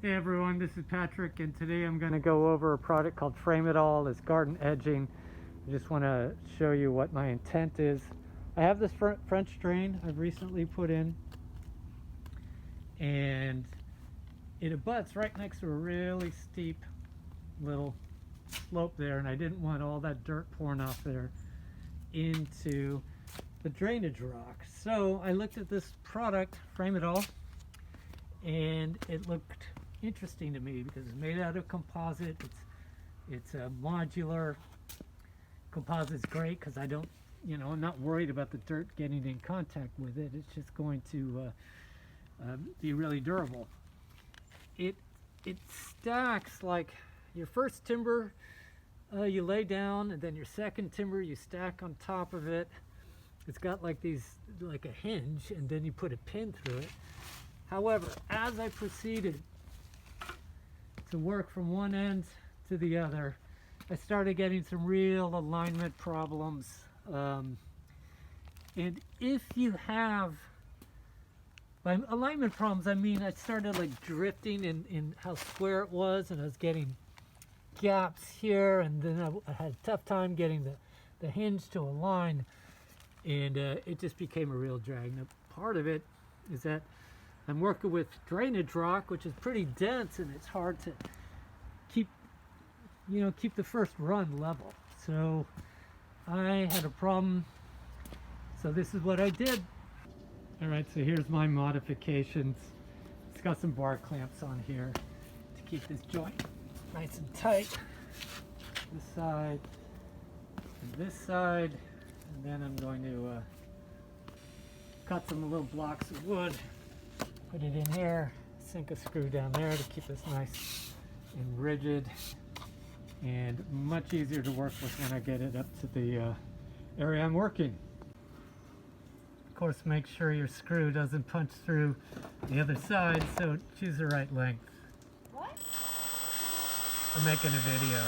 Hey everyone, this is Patrick, and today I'm going to go over a product called Frame It All. It's garden edging. I just want to show you what my intent is. I have this French drain I've recently put in, and it abuts right next to a really steep little slope there, and I didn't want all that dirt pouring off there into the drainage rock. So I looked at this product, Frame It All, and it looked interesting to me because it's made out of composite. It's a modular. Composite's great because I don't, I'm not worried about the dirt getting in contact with it. It's just going to be really durable. It stacks like your first timber you lay down, and then your second timber you stack on top of it. It's got like a hinge, and then you put a pin through it. However, as I proceeded to work from one end to the other, I started getting some real alignment problems. And if you have, by alignment problems, I mean I started like drifting in how square it was, and I was getting gaps here, and then I had a tough time getting the hinge to align, and it just became a real drag. Now, part of it is that I'm working with drainage rock, which is pretty dense, and it's hard to keep the first run level. So I had a problem. So this is what I did. All right, so here's my modifications. It's got some bar clamps on here to keep this joint nice and tight. This side and this side, and then I'm going to cut some little blocks of wood. Put it in here, sink a screw down there to keep this nice and rigid, and much easier to work with when I get it up to the area I'm working. Of course, make sure your screw doesn't punch through the other side, so choose the right length. What? I'm making a video.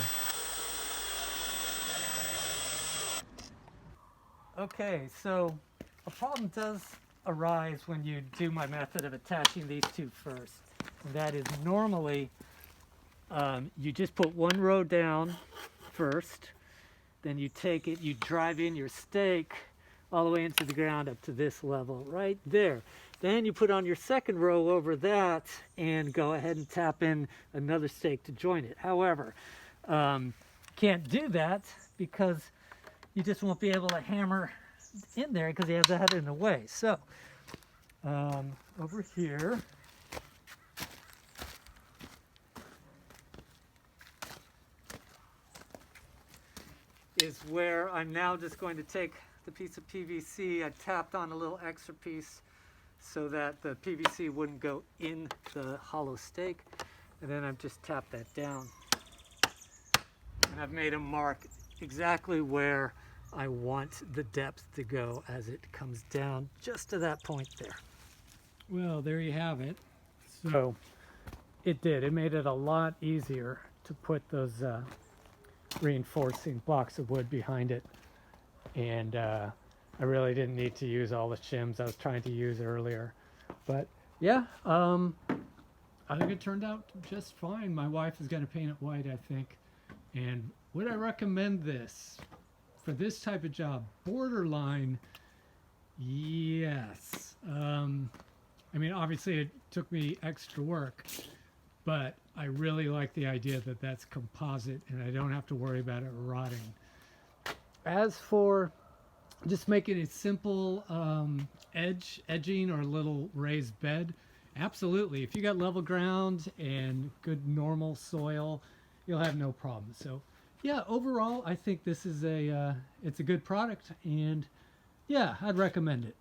Okay, so a problem does arise when you do my method of attaching these two first. And that is normally you just put one row down first, then you take it, you drive in your stake all the way into the ground up to this level right there. Then you put on your second row over that and go ahead and tap in another stake to join it. However, can't do that because you just won't be able to hammer in there because you have that in the way. So over here, is where I'm now just going to take the piece of PVC. I tapped on a little extra piece so that the PVC wouldn't go in the hollow stake, and then I've just tapped that down, and I've made a mark exactly where I want the depth to go as it comes down, just to that point there. Well, there you have it. So it made it a lot easier to put those reinforcing blocks of wood behind it, and I really didn't need to use all the shims I was trying to use earlier. But yeah, I think it turned out just fine. My wife is going to paint it white, I think. And would I recommend this for this type of job? Borderline, yes. I mean, obviously it took me extra work, but I really like the idea that that's composite and I don't have to worry about it rotting. As for just making a simple edging or a little raised bed, absolutely. If you got level ground and good normal soil, you'll have no problem. So yeah, overall, I think this is it's a good product, and yeah, I'd recommend it.